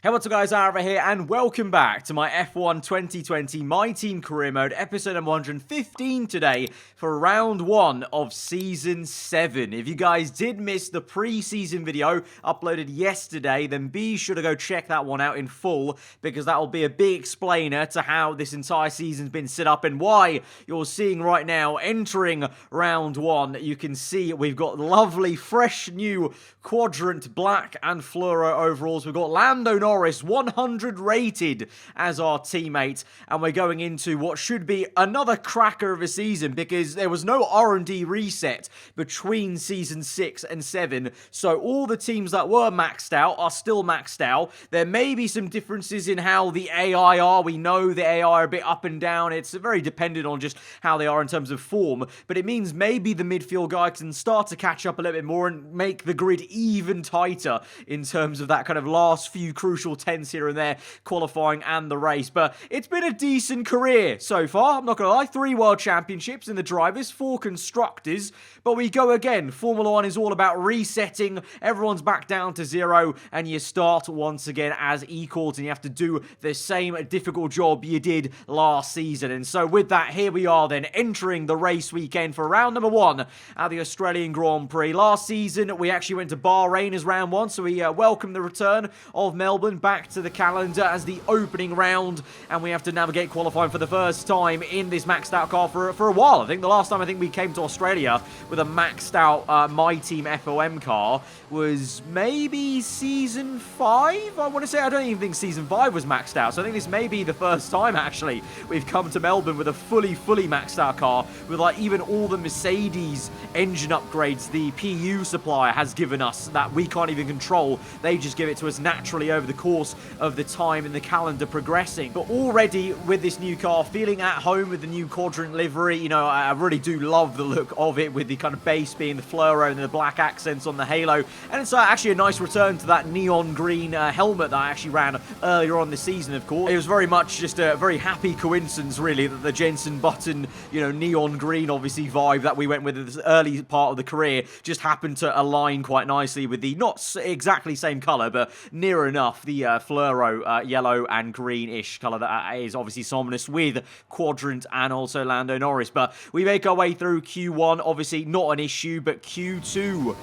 Hey, what's up guys, aarava here, and welcome back to my F1 2020 My Team Career Mode, episode number 115 today for round 1 of Season 7. If you guys did miss the pre-season video uploaded yesterday, then be sure to go check that one out in full, because that will be a big explainer to how this entire season's been set up and why you're seeing right now, entering round 1, you can see we've got lovely, fresh, new quadrant black and fluoro overalls. We've got Lando Norris, 100 rated as our teammate, and we're going into what should be another cracker of a season because there was no R&D reset between Season 6 and 7, so all the teams that were maxed out are still maxed out. There may be some differences in how the AI are. We know the AI are a bit up and down. It's very dependent on just how they are in terms of form, but it means maybe the midfield guy can start to catch up a little bit more and make the grid even tighter in terms of that kind of last few crucial tenths here and there, qualifying and the race. But it's been a decent career so far, I'm not gonna lie. 3 world championships in the drivers, 4 constructors, but we go again. Formula 1 is all about resetting, everyone's back down to 0, and you start once again as equals, and you have to do the same difficult job you did last season. And so with that, here we are then, entering the race weekend for round number 1 at the Australian Grand Prix. Last season, we actually went to Bahrain as round 1, so we welcome the return of Melbourne back to the calendar as the opening round, and we have to navigate qualifying for the first time in this maxed out car for a while. I think the last time we came to Australia with a maxed out My Team FOM car was maybe Season 5, I want to say. I don't even think Season 5 was maxed out, so I think this may be the first time actually we've come to Melbourne with a fully maxed out car, with like even all the Mercedes engine upgrades the PU supplier has given us that we can't even control. They just give it to us naturally over the course of the time in the calendar progressing. But already with this new car, feeling at home with the new quadrant livery. You know, I really do love the look of it, with the kind of base being the fluoro and the black accents on the halo, and it's actually a nice return to that neon green helmet that I actually ran earlier on this season. Of course, it was very much just a very happy coincidence really that the Jensen Button, you know, neon green obviously vibe that we went with at this early part of the career just happened to align quite nicely with the not exactly same color but near enough, the fluoro yellow and greenish color that is obviously synonymous with quadrant and also Lando Norris. But we make our way through Q1, obviously not an issue, but Q2,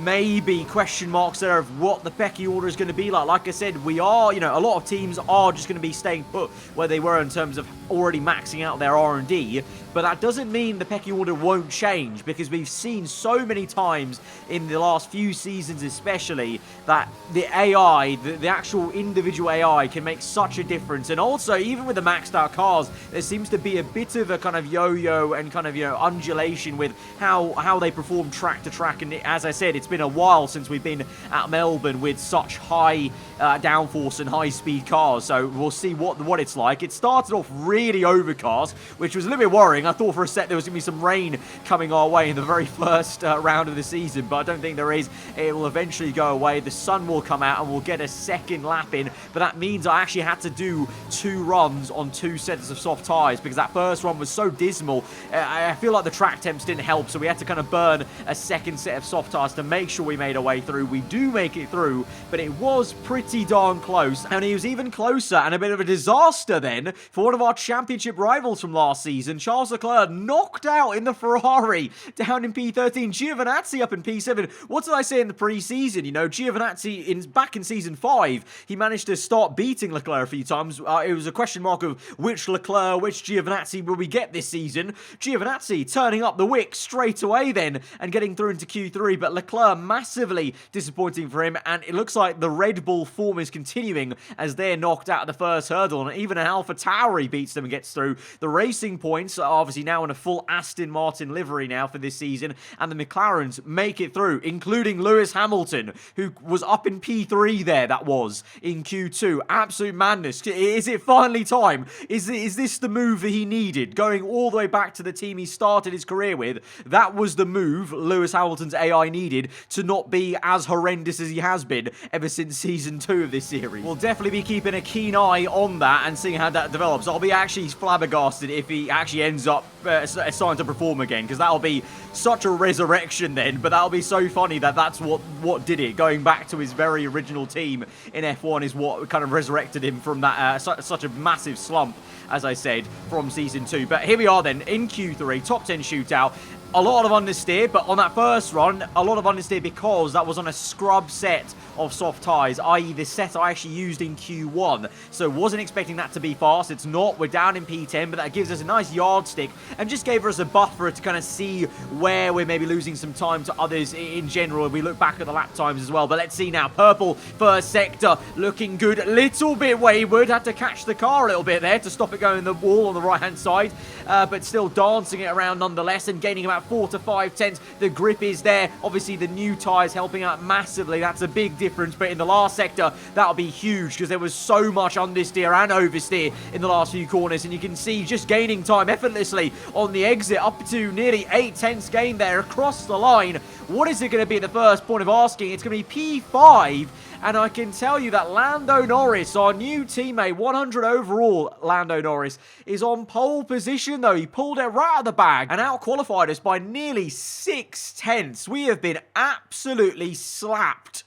maybe question marks there of what the Peccy order is going to be like. Like I said, we are, you know, a lot of teams are just going to be staying put where they were in terms of already maxing out their R&D, but that doesn't mean the Peccy order won't change, because we've seen so many times in the last few seasons especially that the AI, the actual individual AI can make such a difference. And also, even with the maxed out cars, there seems to be a bit of a kind of yo-yo and kind of, you know, undulation with how they perform track to track. And as I said, it's been a while since we've been at Melbourne with such high downforce and high-speed cars, so we'll see what it's like. It started off really overcast, which was a little bit worrying. I thought for a sec there was going to be some rain coming our way in the very first round of the season, but I don't think there is. It will eventually go away. The sun will come out and we'll get a second lap in, but that means I actually had to do 2 runs on 2 sets of soft tyres because that first run was so dismal. I feel like the track temps didn't help, so we had to kind of burn a second set of soft tyres to make sure we made our way through. We do make it through, but it was pretty darn close, and it was even closer and a bit of a disaster then for one of our championship rivals from last season. Charles Leclerc knocked out in the Ferrari down in P13, Giovinazzi up in P7. What did I say in the pre-season? You know, Giovinazzi back in Season 5, he managed to start beating Leclerc a few times. It was a question mark of which Leclerc, which Giovinazzi will we get this season. Giovinazzi turning up the wick straight away then and getting through into Q3, but Leclerc massively disappointing for him, and it looks like the Red Bull form is continuing as they're knocked out of the first hurdle, and even an AlphaTauri beats them and gets through. The Racing Points are obviously now in a full Aston Martin livery now for this season, and the McLarens make it through, including Lewis Hamilton, who was up in P3 there, that was, in Q2. Absolute madness. Is it finally time? Is this the move that he needed? Going all the way back to the team he started his career with, that was the move Lewis Hamilton's AI needed to not be as horrendous as he has been ever since Season 2 of this series. We'll definitely be keeping a keen eye on that and seeing how that develops. I'll be actually flabbergasted if he actually ends up starting to perform again, because that'll be such a resurrection then. But that'll be so funny that that's what did it. Going back to his very original team in F1 is what kind of resurrected him from that such a massive slump, as I said, from Season 2. But here we are then in Q3, top 10 shootout. A lot of understeer, but on that first run, a lot of understeer because that was on a scrub set of soft tyres, i.e. the set I actually used in Q1. So wasn't expecting that to be fast. It's not. We're down in P10, but that gives us a nice yardstick and just gave us a buffer to kind of see where we're maybe losing some time to others in general. We look back at the lap times as well. But let's see now. Purple first sector looking good. A little bit wayward. Had to catch the car a little bit there to stop it going in the wall on the right-hand side. But still dancing it around nonetheless and gaining about 4 to 5 tenths. The grip is there. Obviously, the new tyres helping out massively. That's a big difference. But in the last sector, that'll be huge because there was so much understeer and oversteer in the last few corners. And you can see just gaining time effortlessly on the exit up to nearly 8 tenths gain there across the line. What is it going to be at the first point of asking? It's going to be P5. And I can tell you that Lando Norris, our new teammate, 100 overall, Lando Norris, is on pole position, though. He pulled it right out of the bag and out-qualified us by nearly 6 tenths. We have been absolutely slapped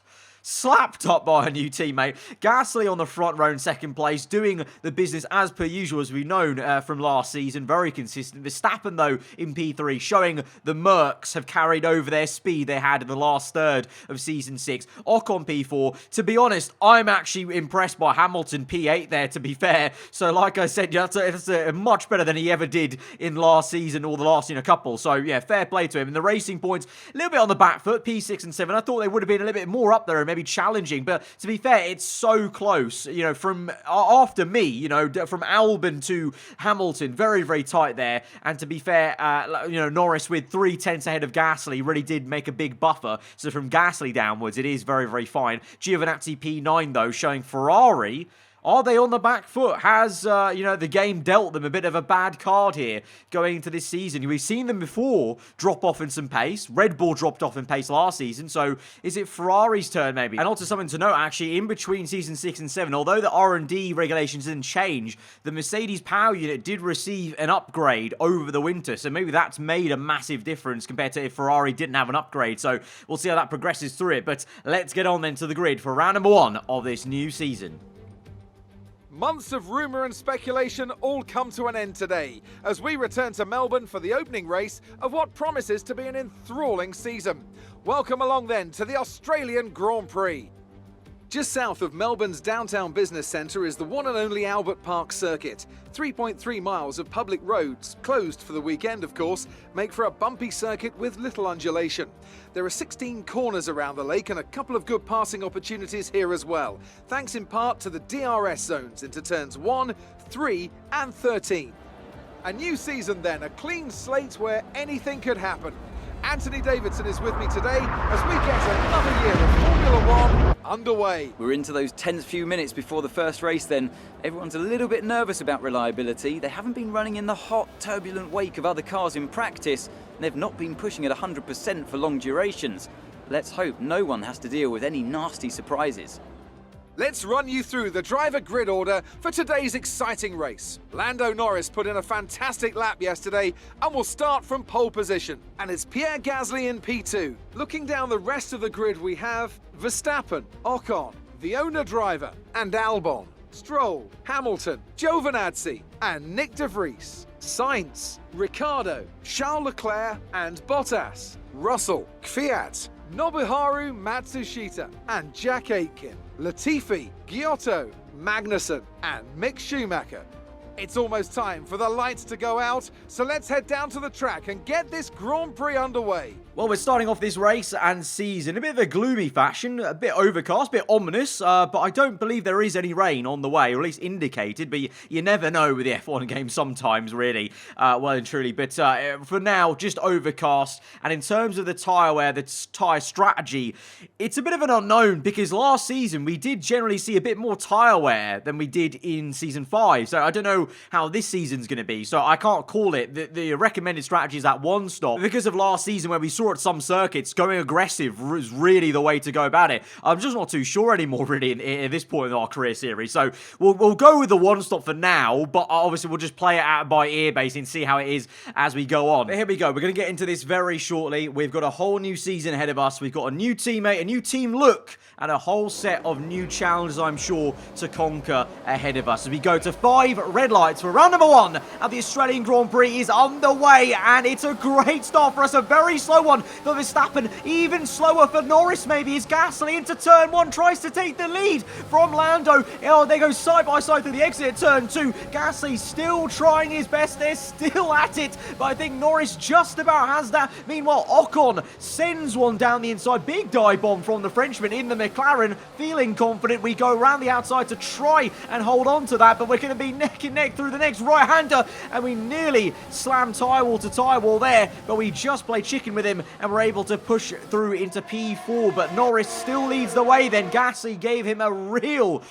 up by a new teammate. Gasly on the front row in second place, doing the business as per usual, as we've known from last season. Very consistent. Verstappen, though, in P3, showing the Mercs have carried over their speed they had in the last third of Season 6. Ocon P4. To be honest, I'm actually impressed by Hamilton P8 there, to be fair. So, like I said, that's much better than he ever did in last season or the last couple. So, yeah, fair play to him. And the racing points, a little bit on the back foot, P6 and 7. I thought they would have been a little bit more up there and maybe challenging, but to be fair, it's so close, from after me, from Albon to Hamilton, very, very tight there. And to be fair, Norris with 3 tenths ahead of Gasly really did make a big buffer. So from Gasly downwards, it is very, very fine. Giovinazzi P9, though, showing Ferrari. Are they on the back foot? Has, the game dealt them a bit of a bad card here going into this season? We've seen them before drop off in some pace. Red Bull dropped off in pace last season, so is it Ferrari's turn maybe? And also something to note, actually, in between Season 6 and 7, although the R&D regulations didn't change, the Mercedes power unit did receive an upgrade over the winter, so maybe that's made a massive difference compared to if Ferrari didn't have an upgrade, so we'll see how that progresses through it. But let's get on then to the grid for round number 1 of this new season. Months of rumour and speculation all come to an end today as we return to Melbourne for the opening race of what promises to be an enthralling season. Welcome along then to the Australian Grand Prix. Just south of Melbourne's downtown business centre is the one and only Albert Park circuit. 3.3 miles of public roads, closed for the weekend of course, make for a bumpy circuit with little undulation. There are 16 corners around the lake and a couple of good passing opportunities here as well, thanks in part to the DRS zones into turns 1, 3 and 13. A new season then, a clean slate where anything could happen. Anthony Davidson is with me today as we get another year of Formula 1 underway. We're into those tense few minutes before the first race then. Everyone's a little bit nervous about reliability. They haven't been running in the hot, turbulent wake of other cars in practice, and they've not been pushing at 100% for long durations. Let's hope no one has to deal with any nasty surprises. Let's run you through the driver grid order for today's exciting race. Lando Norris put in a fantastic lap yesterday and will start from pole position. And it's Pierre Gasly in P2. Looking down the rest of the grid we have Verstappen, Ocon, the owner driver, and Albon, Stroll, Hamilton, Giovinazzi, and Nick de Vries, Sainz, Ricciardo, Charles Leclerc, and Bottas, Russell, Kvyat, Nobuharu Matsushita, and Jack Aitken, Latifi, Giotto, Magnussen, and Mick Schumacher. It's almost time for the lights to go out, so let's head down to the track and get this Grand Prix underway. Well, we're starting off this race and season in a bit of a gloomy fashion, a bit overcast, a bit ominous, but I don't believe there is any rain on the way, or at least indicated, but you never know with the F1 game sometimes, really, well and truly. But for now, just overcast, and in terms of the tyre wear, the tyre strategy, it's a bit of an unknown, because last season we did generally see a bit more tyre wear than we did in Season 5, so I don't know know how this season's going to be, so I can't call it. The recommended strategy is that one stop. Because of last season where we saw at some circuits, going aggressive was really the way to go about it. I'm just not too sure anymore, really, at this point in our career series. So we'll go with the one stop for now, but obviously we'll just play it out by ear, basically, and see how it is as we go on. But here we go. We're going to get into this very shortly. We've got a whole new season ahead of us. We've got a new teammate, a new team look, and a whole set of new challenges, I'm sure, to conquer ahead of us. As we go to 5 red lights for round number 1 at the Australian Grand Prix is underway, and it's a great start for us. A very slow one for Verstappen, even slower for Norris maybe, as Gasly into turn 1 tries to take the lead from Lando. Oh, they go side by side through the exit at turn 2. Gasly still trying his best. They're still at it, but I think Norris just about has that. Meanwhile, Ocon sends one down the inside. Big dive bomb from the Frenchman in the McLaren. Feeling confident, we go around the outside to try and hold on to that, but we're going to be neck and neck through the next right-hander, and we nearly slammed tyre wall to tyre wall there, but we just played chicken with him, and we're able to push through into P4, but Norris still leads the way then. Gasly gave him a real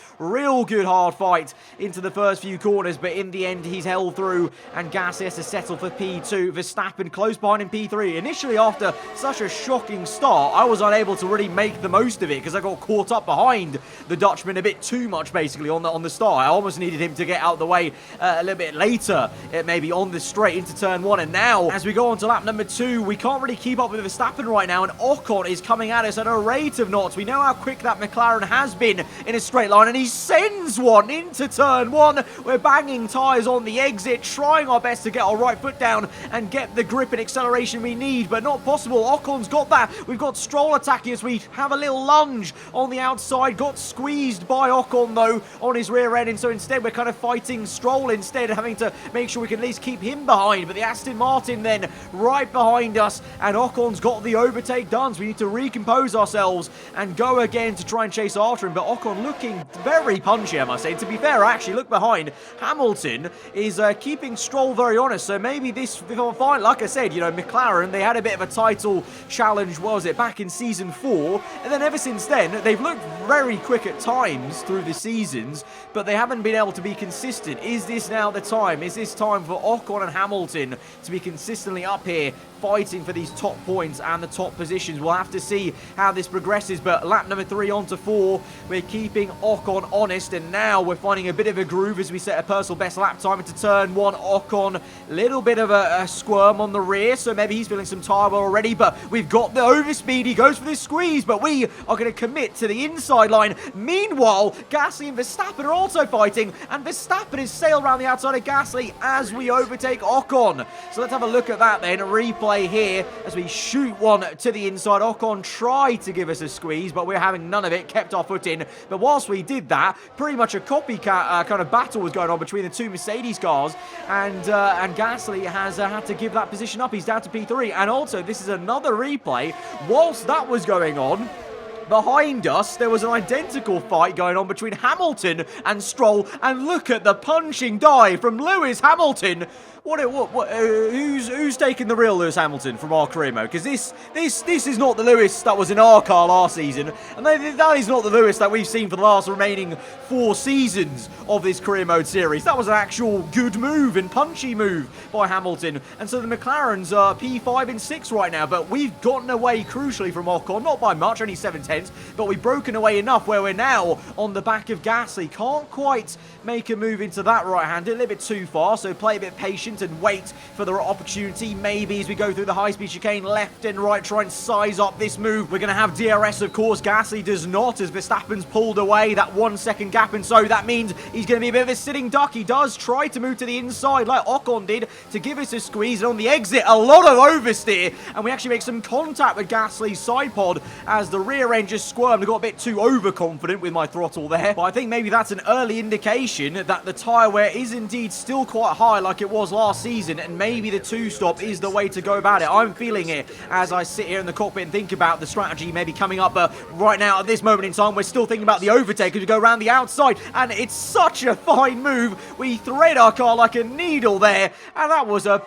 good hard fight into the first few corners, but in the end, he's held through, and Gasly has to settle for P2. Verstappen close behind in P3. Initially, after such a shocking start, I was unable to really make the most of it because I got caught up behind the Dutchman a bit too much, basically, on the start. I almost needed him to get out of the way a little bit later, maybe on the straight into turn 1. And now, as we go on to lap number 2, we can't really keep up with Verstappen right now, and Ocon is coming at us at a rate of knots. We know how quick that McLaren has been in a straight line, and he sends one into turn 1. We're banging tyres on the exit, trying our best to get our right foot down and get the grip and acceleration we need, but not possible. Ocon's got that. We've got Stroll attacking us. We have a little lunge on the outside, got squeezed by Ocon though on his rear end, and so instead we're kind of fighting Stroll instead, having to make sure we can at least keep him behind. But the Aston Martin then right behind us, and Ocon's got the overtake done, so we need to recompose ourselves and go again to try and chase after him. But Ocon looking very punchy, I must say. To be fair, actually, look behind. Hamilton is keeping Stroll very honest, so maybe this fine. Like I said, you know, McLaren, they had a bit of a title challenge, what was it, back in season 4, and then ever since then, they've looked very quick at times through the seasons, but they haven't been able to be consistent. Is this now the time? Is this time for Ocon and Hamilton to be consistently up here fighting for these top points and the top positions? We'll have to see how this progresses, but lap number 3 on to 4, we're keeping Ocon honest, and now we're finding a bit of a groove as we set a personal best lap time into turn 1. Ocon, little bit of a squirm on the rear, so maybe he's feeling some tyre wear already, but we've got the overspeed. He goes for this squeeze, but we are going to commit to the inside line. Meanwhile, Gasly and Verstappen are also fighting, and Verstappen is sailed around the outside of Gasly as we overtake Ocon. So let's have a look at that then, a replay here as we shoot one to the inside. Ocon tried to give us a squeeze, but we're having none of it, kept our foot in. But whilst we did that, pretty much a copycat kind of battle was going on between the two Mercedes cars, and Gasly has had to give that position up. He's down to P3, and also this is another replay. Whilst that was going on, behind us, there was an identical fight going on between Hamilton and Stroll, and look at the punching dive from Lewis Hamilton. Who's taking the real Lewis Hamilton from our career mode? Because this is not the Lewis that was in our car last season, and that is not the Lewis that we've seen for the last remaining 4 seasons of this career mode series. That was an actual good move and punchy move by Hamilton, and so the McLarens are P5 and 6 right now, but we've gotten away crucially from Ocon, not by much, only 7/10, but we've broken away enough where we're now on the back of Gasly. Can't quite make a move into that right-hander, a little bit too far, so play a bit patient and wait for the opportunity. Maybe as we go through the high-speed chicane, left and right, try and size up this move. We're going to have DRS, of course. Gasly does not, as Verstappen's pulled away that 1 second gap, and so that means he's going to be a bit of a sitting duck. He does try to move to the inside like Ocon did to give us a squeeze, and on the exit, a lot of oversteer, and we actually make some contact with Gasly's side pod as the rear end just squirmed. I got a bit too overconfident with my throttle there, but I think maybe that's an early indication that the tyre wear is indeed still quite high like it was last season, and maybe the 2-stop is the way to go about it. I'm feeling it as I sit here in the cockpit and think about the strategy maybe coming up, but right now at this moment in time we're still thinking about the overtake as we go around the outside, and it's such a fine move. We thread our car like a needle there, and that was a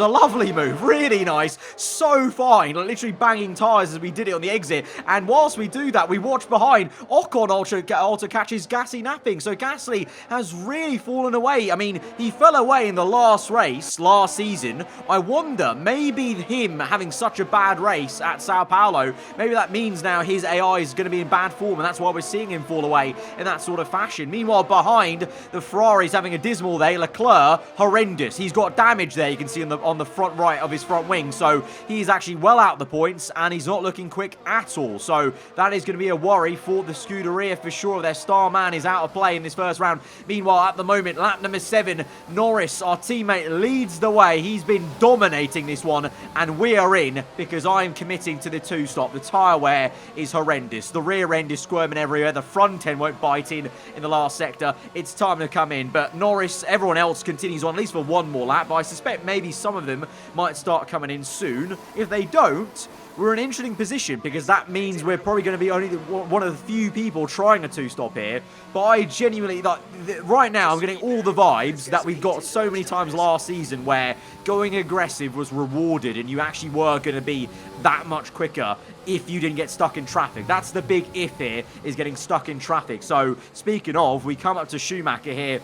lovely move, really nice, so fine, literally banging tyres as we did it on the exit, and whilst we do that, we watch behind. Ocon also catches Gasly napping, so Gasly has really fallen away. I mean, he fell away in the last race, last season. I wonder, maybe him having such a bad race at Sao Paulo, maybe that means now his AI is going to be in bad form, and that's why we're seeing him fall away in that sort of fashion. Meanwhile, behind, the Ferrari's having a dismal day. Leclerc, horrendous. He's got damage there, you can see on the front right of his front wing, so he's actually well out the points, and he's not looking quick at all. So that is going to be a worry for the Scuderia for sure. Their star man is out of play in this first round. Meanwhile, at the moment, lap number 7, Norris, our teammate, leads the way. He's been dominating this one, and we are in because I'm committing to the 2-stop. The tyre wear is horrendous. The rear end is squirming everywhere. The front end won't bite in the last sector. It's time to come in, but Norris, everyone else continues on at least for one more lap, but I suspect maybe some of them might start coming in soon. If they don't, we're in an interesting position because that means we're probably going to be only one of the few people trying a 2-stop here. But I genuinely, like, right now, I'm getting all the vibes that we got so many times last season where going aggressive was rewarded and you actually were going to be that much quicker if you didn't get stuck in traffic. That's the big if here, is getting stuck in traffic. So, speaking of, we come up to Schumacher here,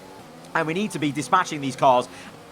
and we need to be dispatching these cars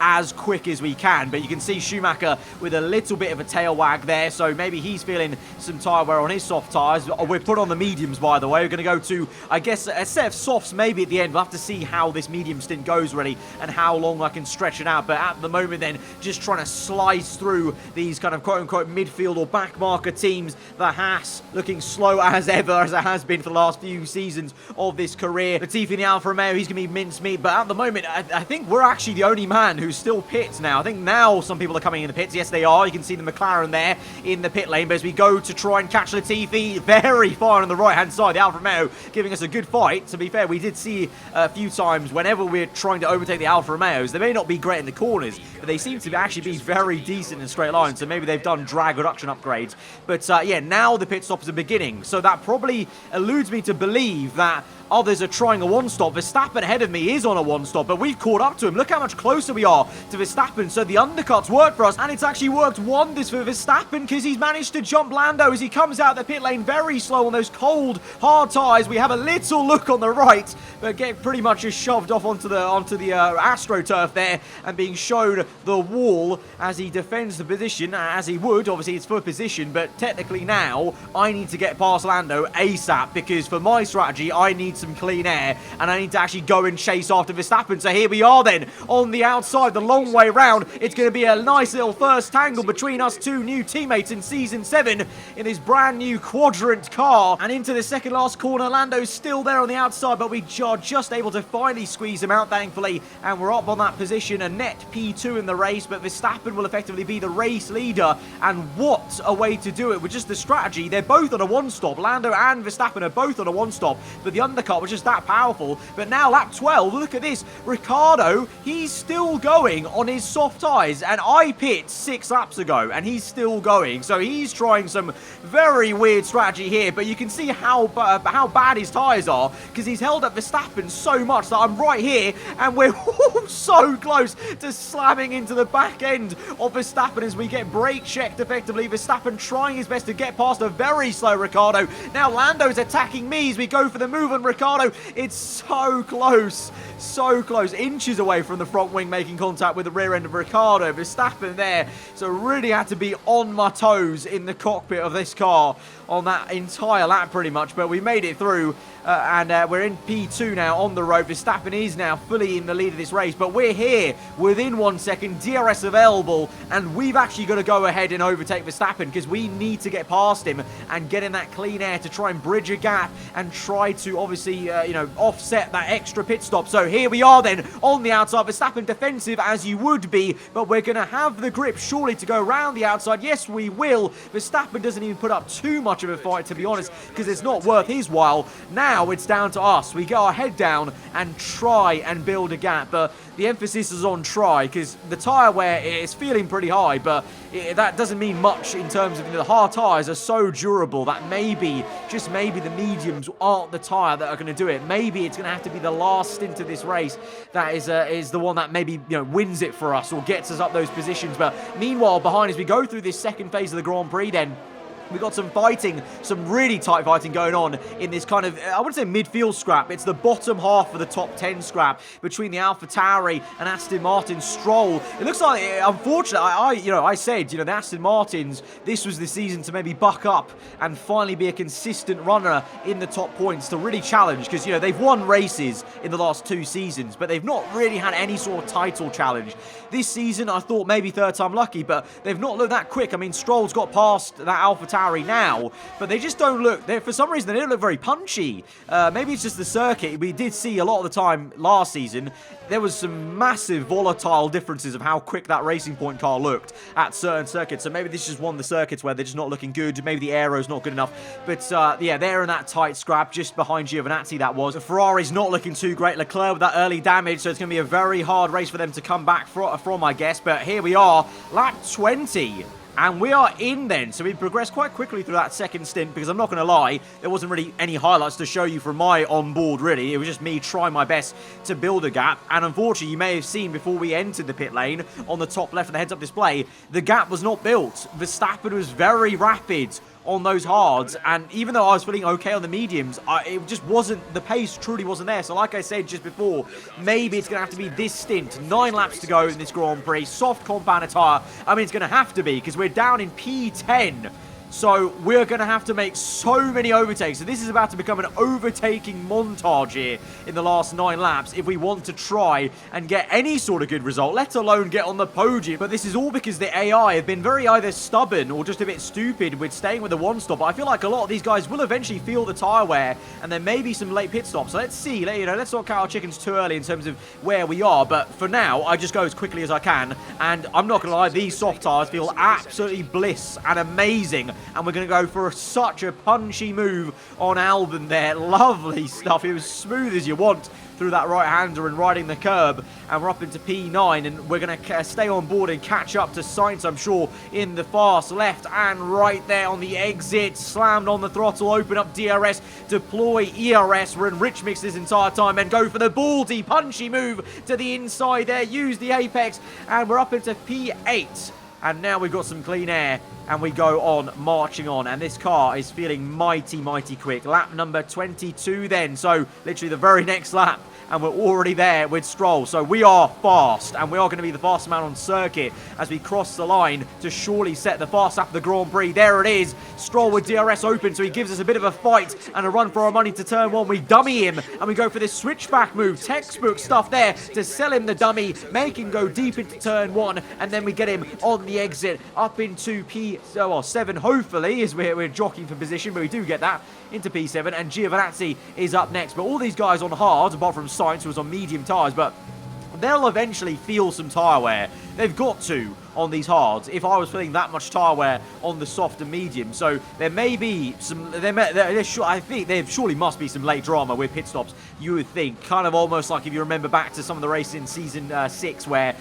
as quick as we can, but you can see Schumacher with a little bit of a tail wag there, so maybe he's feeling some tyre wear on his soft tyres. We're put on the mediums, by the way. We're going to go to, I guess, a set of softs maybe at the end. We'll have to see how this medium stint goes really and how long I can stretch it out, but at the moment then, just trying to slice through these kind of quote-unquote midfield or back marker teams. The Haas looking slow as ever, as it has been for the last few seasons of this career. Latifi in the Alfa Romeo, he's going to be mincemeat, but at the moment, I think we're actually the only man who's still pits now. I think now some people are coming in the pits. Yes, they are. You can see the McLaren there in the pit lane, but as we go to try and catch Latifi very far on the right-hand side, the Alfa Romeo giving us a good fight. To be fair, we did see a few times whenever we're trying to overtake the Alfa Romeos, they may not be great in the corners, but they seem to actually be very decent in straight lines, so maybe they've done drag reduction upgrades. But yeah, now the pit stops are beginning, so that probably eludes me to believe that others are trying a 1-stop. Verstappen ahead of me is on a 1-stop, but we've caught up to him. Look how much closer we are to Verstappen. So the undercuts work for us, and it's actually worked wonders for Verstappen because he's managed to jump Lando as he comes out the pit lane very slow on those cold, hard tyres. We have a little look on the right, but get pretty much just shoved off onto the AstroTurf there and being shown the wall as he defends the position, as he would. Obviously, it's for position, but technically now I need to get past Lando ASAP because for my strategy, I need some clean air, and I need to actually go and chase after Verstappen. So here we are then, on the outside, the long way round. It's going to be a nice little first tangle between us two new teammates in Season 7 in this brand new quadrant car. And into the second last corner, Lando's still there on the outside, but we are just able to finally squeeze him out, thankfully, and we're up on that position, a net P2 in the race, but Verstappen will effectively be the race leader, and what a way to do it with just the strategy. They're both on a 1-stop. Lando and Verstappen are both on a 1-stop, but the undercut was just that powerful. But now lap 12, look at this. Ricciardo, he's still going on his soft tyres, and I pit 6 laps ago and he's still going, so he's trying some very weird strategy here. But you can see how bad his tyres are because he's held up Verstappen so much that I'm right here and we're so close to slamming into the back end of Verstappen as we get brake checked effectively. Verstappen trying his best to get past a very slow Ricciardo. Now Lando's attacking me as we go for the move on Ricciardo. It's so close, inches away from the front wing making contact with the rear end of Ricciardo. Verstappen there, so really had to be on my toes in the cockpit of this car on that entire lap pretty much, but we made it through and we're in P2 now on the road. Verstappen is now fully in the lead of this race, but we're here within 1 second, DRS available, and we've actually got to go ahead and overtake Verstappen because we need to get past him and get in that clean air to try and bridge a gap and try to obviously offset that extra pit stop. So here we are then on the outside. Verstappen defensive as you would be, but we're going to have the grip surely to go around the outside. Yes, we will. Verstappen doesn't even put up too much of a fight, to be honest, because it's not worth his while. Now it's down to us. We get our head down and try and build a gap, but the emphasis is on try because the tyre wear is feeling pretty high, but that doesn't mean much in terms of the hard tyres are so durable that maybe, just maybe, the mediums aren't the tyre that are going to do it. Maybe it's going to have to be the last stint of this race that is the one that maybe wins it for us or gets us up those positions. But meanwhile, behind as we go through this second phase of the Grand Prix then, We got some fighting, some really tight fighting going on in this kind of, I wouldn't say midfield scrap. It's the bottom half of the top 10 scrap between the AlphaTauri and Aston Martin Stroll. It looks like, unfortunately, I said, the Aston Martins, this was the season to maybe buck up and finally be a consistent runner in the top points to really challenge, because, they've won races in the last 2 seasons, but they've not really had any sort of title challenge. This season, I thought maybe third time lucky, but they've not looked that quick. I mean, Stroll's got past that AlphaTauri now, but they just don't look, for some reason, they don't look very punchy. Maybe it's just the circuit. We did see a lot of the time last season, there was some massive volatile differences of how quick that Racing Point car looked at certain circuits. So maybe this is just one of the circuits where they're just not looking good. Maybe the aero's not good enough. But yeah, they're in that tight scrap just behind Giovinazzi, that was. Ferrari's not looking too great. Leclerc with that early damage, so it's going to be a very hard race for them to come back from, I guess. But here we are, lap 20. And we are in then, so we progressed quite quickly through that second stint, because I'm not going to lie, there wasn't really any highlights to show you from my onboard, really. It was just me trying my best to build a gap, and unfortunately, you may have seen before we entered the pit lane, on the top left of the heads-up display, the gap was not built. Verstappen was very rapid on those hards, and even though I was feeling okay on the mediums, it just wasn't, the pace truly wasn't there. So like I said just before, maybe it's going to have to be this stint, 9 laps to go in this Grand Prix, soft compound tyre. I mean, it's going to have to be, because we're down in P10. So we're going to have to make so many overtakes. So this is about to become an overtaking montage here in the last 9 laps if we want to try and get any sort of good result, let alone get on the podium. But this is all because the AI have been very either stubborn or just a bit stupid with staying with the one stop. I feel like a lot of these guys will eventually feel the tyre wear, and there may be some late pit stops. So let's see. Let's not count our chickens too early in terms of where we are. But for now, I just go as quickly as I can. And I'm not going to lie, these soft tyres feel absolutely bliss and amazing. And we're going to go for such a punchy move on Albon there. Lovely stuff. It was smooth as you want through that right-hander and riding the curb. And we're up into P9, and we're going to stay on board and catch up to Sainz, I'm sure, in the fast left and right there on the exit. Slammed on the throttle, open up DRS, deploy ERS. We're in rich mix this entire time and go for the ballsy, punchy move to the inside there. Use the apex, and we're up into P8. And now we've got some clean air, and we go on, marching on. And this car is feeling mighty, mighty quick. Lap number 22 then. So literally the very next lap. And we're already there with Stroll. So we are fast, and we are going to be the fastest man on circuit as we cross the line to surely set the fast lap of the Grand Prix. There it is. Stroll with DRS open, so he gives us a bit of a fight and a run for our money to turn 1. We dummy him, and we go for this switchback move. Textbook stuff there to sell him the dummy, make him go deep into turn 1, and then we get him on the exit up into P7, hopefully, as we're jockeying for position, but we do get that into P7, and Giovinazzi is up next. But all these guys on hard, apart from Sainz, who was on medium tyres, but they'll eventually feel some tyre wear. They've got to on these hards if I was feeling that much tyre wear on the soft and medium. So there may be some, I think there surely must be some late drama with pit stops, you would think. Kind of almost like if you remember back to some of the races in Season 6 where,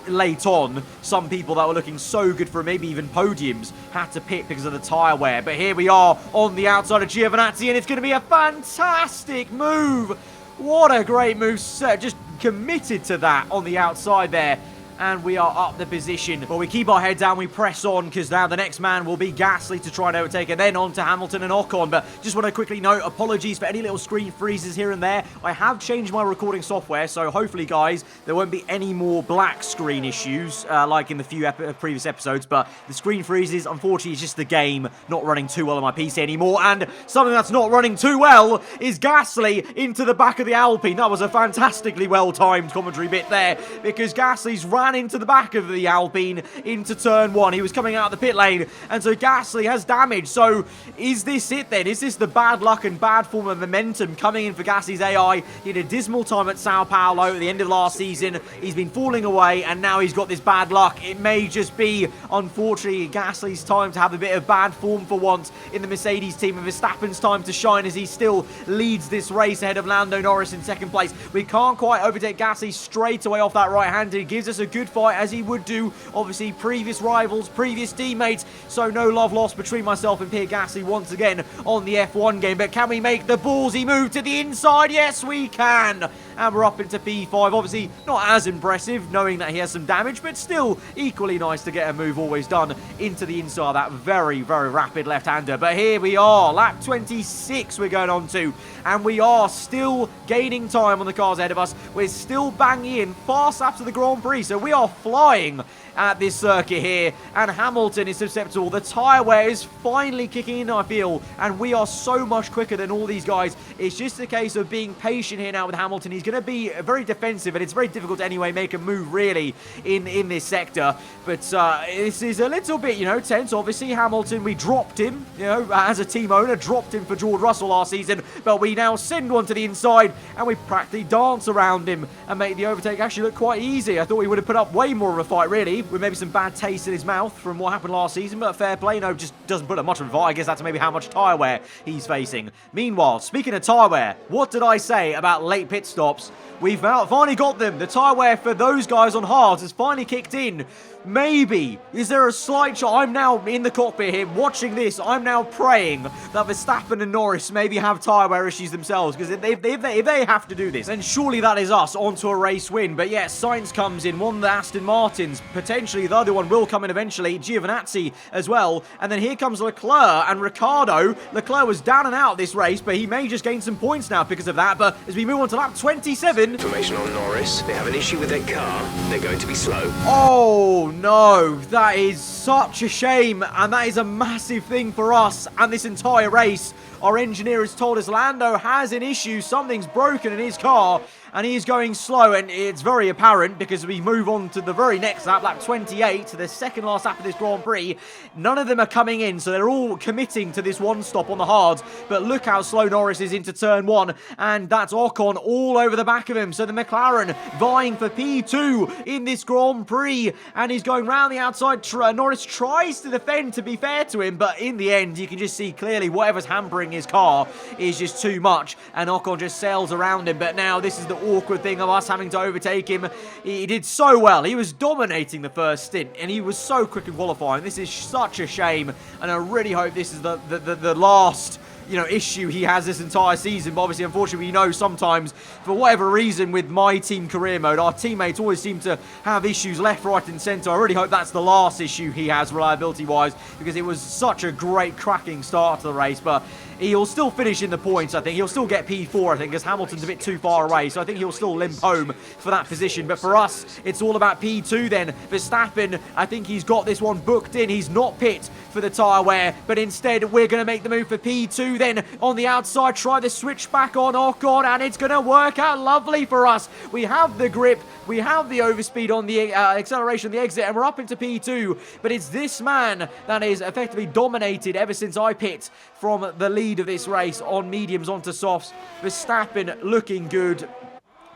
late on, some people that were looking so good for maybe even podiums had to pit because of the tyre wear. But here we are on the outside of Giovinazzi, and it's going to be a fantastic move. What a great move, sir. Just committed to that on the outside there. And we are up the position. But we keep our head down, we press on, because now the next man will be Gasly to try and overtake, and then on to Hamilton and Ocon. But just want to quickly note, apologies for any little screen freezes here and there. I have changed my recording software, so hopefully, guys, there won't be any more black screen issues like in the few previous episodes. But the screen freezes, unfortunately, is just the game not running too well on my PC anymore. And something that's not running too well is Gasly into the back of the Alpine. That was a fantastically well-timed commentary bit there, because Gasly's ran into the back of the Alpine into turn 1. He was coming out of the pit lane, and so Gasly has damage. So is this it then? Is this the bad luck and bad form of momentum coming in for Gasly's AI? He had a dismal time at Sao Paulo at the end of last season. He's been falling away, and now he's got this bad luck. It may just be, unfortunately, Gasly's time to have a bit of bad form for once in the Mercedes team, and Verstappen's time to shine as he still leads this race ahead of Lando Norris in second place. We can't quite overtake Gasly straight away off that right-hander. He gives us a good fight, as he would do, obviously, previous rivals, previous teammates, so no love lost between myself and Pierre Gasly once again on the F1 game. But can we make the ballsy move to the inside? Yes, we can. and we're up into P5. Obviously, not as impressive, knowing that he has some damage, but still equally nice to get a move always done into the inside, that very, very rapid left-hander. But here we are, lap 26 we're going on to, and we are still gaining time on the cars ahead of us. We're still banging in fast laps of the Grand Prix, so we are flying at this circuit here, and Hamilton is susceptible. The tyre wear is finally kicking in, I feel, and we are so much quicker than all these guys. It's just a case of being patient here now with Hamilton. He's going to be very defensive, and it's very difficult to anyway make a move really in this sector. But this is a little bit, tense. Obviously, Hamilton, we dropped him, as a team owner, dropped him for George Russell last season, but we now send one to the inside, and we practically dance around him and make the overtake actually look quite easy. I thought we would have put up way more of a fight, really, with maybe some bad taste in his mouth from what happened last season, but fair play, just doesn't put up much of a fight. I guess that's maybe how much tyre wear he's facing. Meanwhile, speaking of tyre wear, what did I say about late pit stops? We've finally got them. The tyre wear for those guys on hards has finally kicked in. Maybe. Is there a slight shot? I'm now in the cockpit here watching this. I'm now praying that Verstappen and Norris maybe have tyre wear issues themselves, because if they have to do this, then surely that is us onto a race win. But yes, Sainz comes in, one of the Aston Martins. Potentially the other one will come in eventually. Giovinazzi as well. And then here comes Leclerc and Ricciardo. Leclerc was down and out this race, but he may just gain some points now because of that. But as we move on to lap 27... Information on Norris. They have an issue with their car. They're going to be slow. Oh, no. That is such a shame. And that is a massive thing for us and this entire race. Our engineer has told us Lando has an issue. Something's broken in his car, and he is going slow, and it's very apparent because we move on to the very next lap, lap 28, to the second last lap of this Grand Prix. None of them are coming in, so they're all committing to this one stop on the hards, but look how slow Norris is into turn 1, and that's Ocon all over the back of him. So the McLaren vying for P2 in this Grand Prix, and he's going round the outside. Norris tries to defend, to be fair to him, but in the end, you can just see clearly whatever's hampering his car is just too much, and Ocon just sails around him. But now this is the awkward thing of us having to overtake him. He did so well. He was dominating the first stint, and he was so quick in qualifying. This is such a shame, and I really hope this is the last issue he has this entire season. But obviously, unfortunately, we know sometimes, for whatever reason, with my team career mode, our teammates always seem to have issues left, right, and centre. I really hope that's the last issue he has reliability-wise, because it was such a great, cracking start to the race. But he'll still finish in the points, I think. He'll still get P4, I think, because Hamilton's a bit too far away. So I think he'll still limp home for that position. But for us, it's all about P2 then. Verstappen, I think he's got this one booked in. He's not pit for the tyre wear, but instead we're going to make the move for P2 then. On the outside, try the switch back on Ocon, and it's going to work out lovely for us. We have the grip, we have the overspeed on the acceleration, the exit, and we're up into P2. But it's this man that is effectively dominated ever since I pit from the lead of this race on mediums onto softs. Verstappen looking good.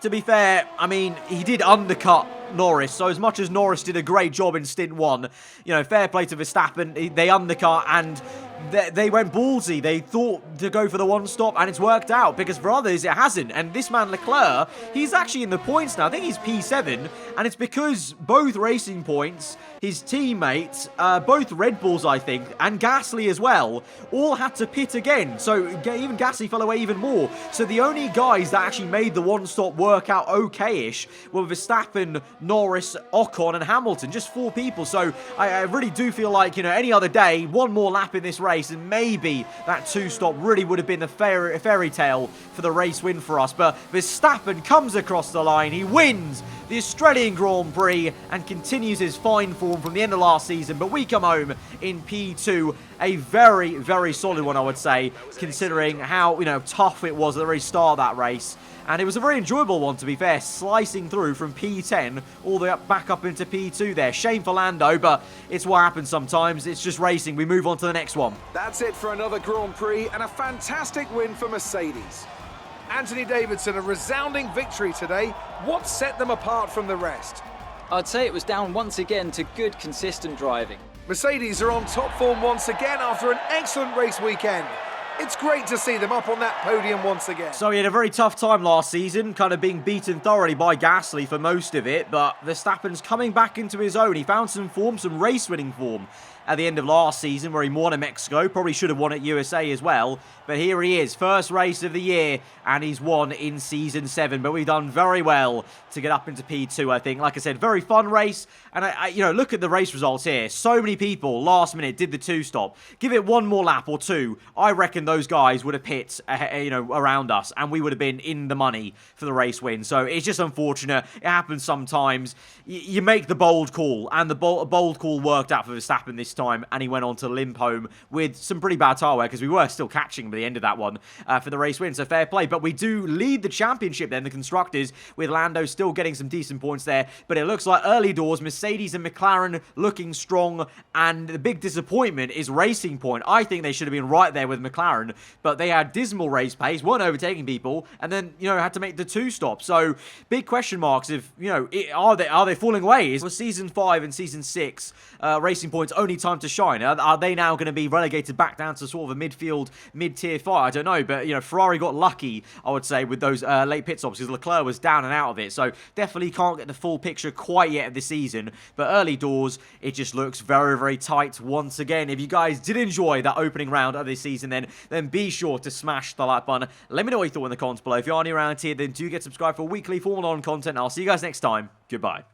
To be fair, I mean, he did undercut Norris, so as much as Norris did a great job in stint 1, fair play to Verstappen. They undercut, and they went ballsy. They thought to go for the one stop, and it's worked out, because for others it hasn't. And this man Leclerc, he's actually in the points now. I think he's P7, and it's because both Racing Points, his teammates, both Red Bulls, I think, and Gasly as well, all had to pit again. So even Gasly fell away even more. So the only guys that actually made the one stop work out okay-ish were Verstappen, Norris, Ocon, and Hamilton. Just 4 people. So I really do feel like, any other day, one more lap in this race, and maybe that 2-stop really would have been the fairy tale for the race win for us. But Verstappen comes across the line. He wins the Australian Grand Prix and continues his fine form from the end of last season. But we come home in P2. A very, very solid one, I would say, considering how, tough it was at the very start of that race. And it was a very enjoyable one, to be fair, slicing through from P10 all the way back up into P2 there. Shame for Lando, but it's what happens sometimes. It's just racing. We move on to the next one. That's it for another Grand Prix and a fantastic win for Mercedes. Anthony Davidson, a resounding victory today. What set them apart from the rest? I'd say it was down once again to good, consistent driving. Mercedes are on top form once again after an excellent race weekend. It's great to see them up on that podium once again. So he had a very tough time last season, kind of being beaten thoroughly by Gasly for most of it, but Verstappen's coming back into his own. He found some form, some race-winning form. at the end of last season where he won at Mexico. Probably should have won at USA as well. But here he is, first race of the year, and he's won in Season 7. But we've done very well to get up into P2, I think. Like I said, very fun race. And, you know, look at the race results here. So many people, last minute, did the 2-stop. Give it one more lap or two. I reckon those guys would have pit, you know, around us, and we would have been in the money for the race win. So it's just unfortunate. It happens sometimes. You make the bold call, and the bold call worked out for Verstappen this time, and he went on to limp home with some pretty bad tyre wear, because we were still catching by the end of that one for the race win, so fair play. But we do lead the championship then, the Constructors, with Lando still getting some decent points there, but it looks like early doors, Mercedes and McLaren looking strong, and the big disappointment is Racing Point. I think they should have been right there with McLaren, but they had dismal race pace, weren't overtaking people, and then, you know, had to make the 2-stop. So, big question marks if, you know, are they falling away? Is Season 5 and Season 6 Racing Point's only time to shine? Are they now going to be relegated back down to sort of a midfield, mid-tier 5? I don't know, but, you know, Ferrari got lucky, I would say, with those late pit stops, because Leclerc was down and out of it, so definitely can't get the full picture quite yet of the season, but early doors, it just looks very, very tight once again. If you guys did enjoy that opening round of this season, then be sure to smash the like button. Let me know what you thought in the comments below. If you are new around here, then do get subscribed for weekly Formula 1 content. I'll see you guys next time. Goodbye.